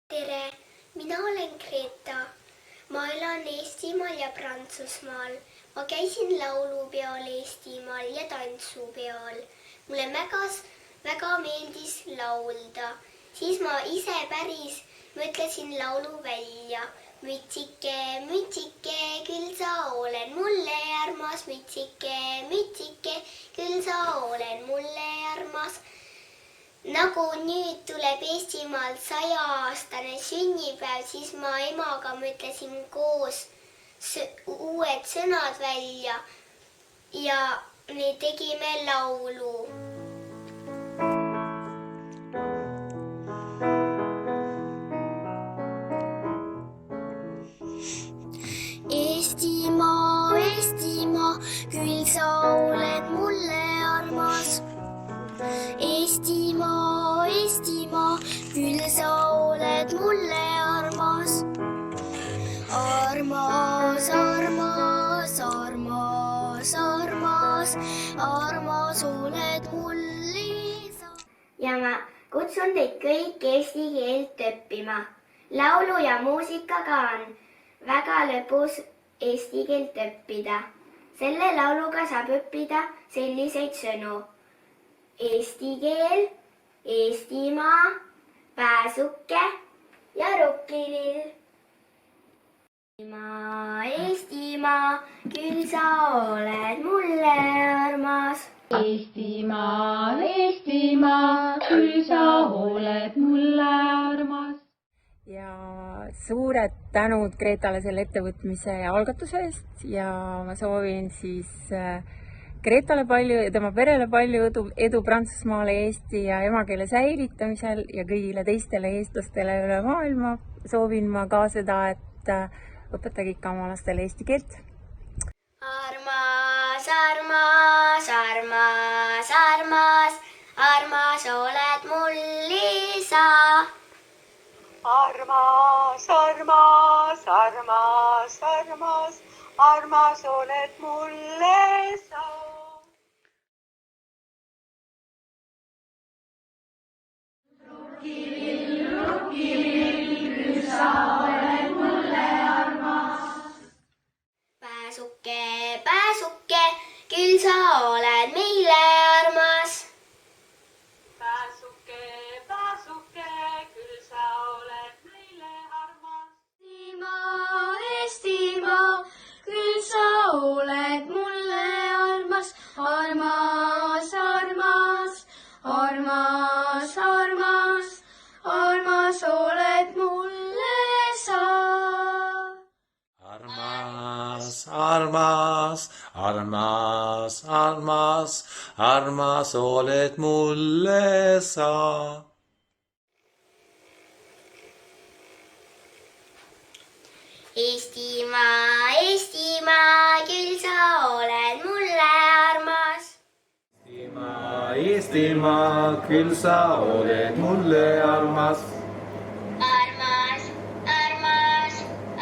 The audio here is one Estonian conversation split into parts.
tere, mina olen Greta. Ma elan Eestimaal ja Prantsusmaal. Ma käisin laulupeol Eestimaal ja tantsupeol. Mulle väga meeldis laulda. Siis ma ise päris mõtlesin laulu välja. Mütsike, mütsike, küll sa oled mulle armas. Mütsike, mütsike, küll sa oled mulle armas. Nagu nüüd tuleb Eestimaal 100-aastane sünnipäev, siis ma emaga mõtlesin koos uued sõnad välja ja me tegime laulu. Eestimaa, Eestimaa, küll sa oled mulle armas. Eestimaa, Eestimaa, küll sa oled mulle armas. Armas, armas, armas, armas, armas oled mulle sa. Ja ma kutsun teid kõik eesti keelt õppima. Laulu ja muusikaga on väga lõbus eesti keelt õppida. Selle lauluga saab õppida selliseid sõnu. Eesti keel, Eestimaa, pääsuke ja rukkilill. Eestimaa, küll sa oled mulle armas. Eestimaa, Eestimaa, küll sa oled mulle armas. Ja suured tänud Gretale selle ettevõtmise ja algatuse eest ja ma soovin siis Gretale palju ja tema perele palju edu Prantsusmaale, Eesti ja emakeele säilitamisel ja kõigile teistele eestlastele üle maailma soovin ma ka seda, et õpetage ikka oma lastele eesti keelt. Armas, armas, armas, armas, armas oled mul isa. Armas, armas, armas, armas, armas oled mulle sa. Rukkilill, küll sa oled mulle armas. Pääsuke, pääsuke, küll sa oled meile armas. Pääsuke, pääsuke, küll sa oled meile armas. Eestimaa, Eestimaa, küll sa oled mulle armas. Armas, armas, armas, armas, armas oled mulle sa. Armas, armas, armas, armas, armas oled mulle sa. Eestimaa, Eestimaa, küll sa oled mulle armas. Eestimaa, Eestimaa, küll sa oled mulle armas. Armas, armas,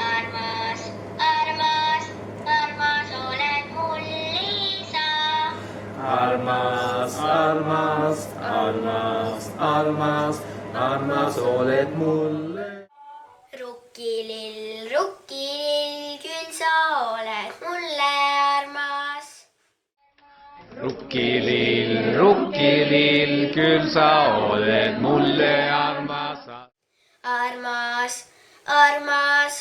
armas, armas, armas oled mulle sa. Armas, armas, armas, armas, armas oled mulle. Rukkilill, rukkilill, küll sa oled mulle armas. Rukkilill, rukkilill, küll sa oled mulle armas. Armas, armas,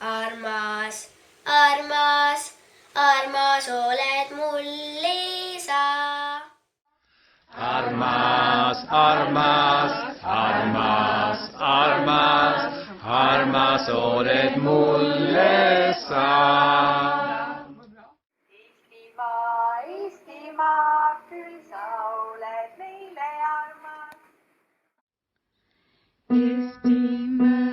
armas, armas, armas oled mulle sa. Armas, armas, armas, armas, armas oled mulle sa. Eestimaa, Eestimaa, küll sa oled meile armas. Eestimaa,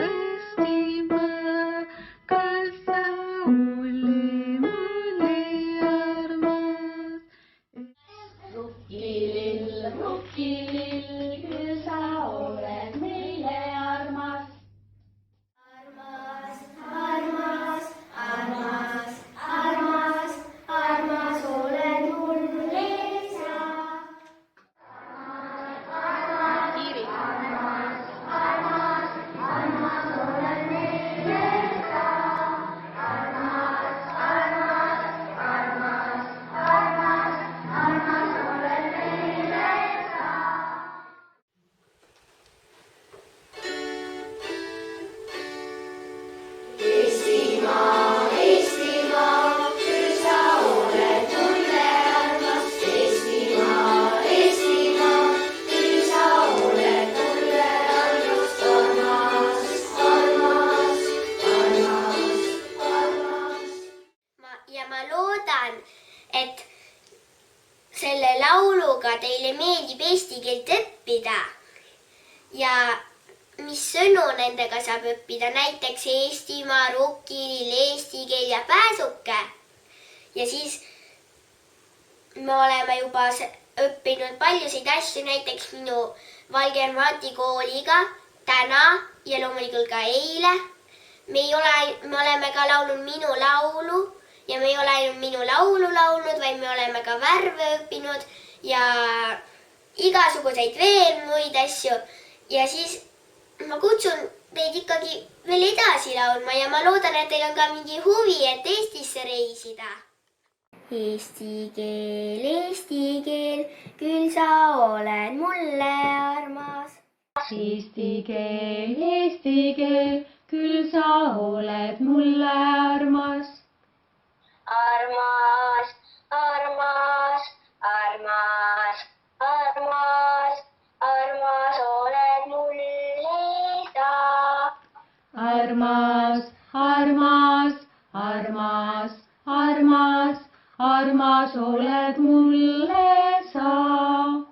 Eestimaa, küll sa oled mulle armas. Rukkilill, rukkilill, küll sa oled meile armas. Armas, armas, armas. sõnu nendega saab õppida, näiteks Eestimaa, rukkilill, eesti keel ja pääsuke. ja siis me oleme juba õppinud paljusid asju, näiteks minu Valge Mati kooliga täna ja loomulikult ka eile. me oleme ka laulnud minu laulu ja me ei ole ainult minu laulu laulnud, vaid me oleme ka värve õppinud ja igasuguseid veel muid asju. ja siis ma kutsun teid ikkagi veel edasi laulma ja ma loodan, et teil on ka mingi huvi, et Eestisse reisida. Eesti keel, küll sa oled mulle armas. Eesti keel, küll sa oled mulle armas. Armas, armas, armas, armas, armas oled mulle sa. Armas, armas, armas, armas, armas oled mulle sa.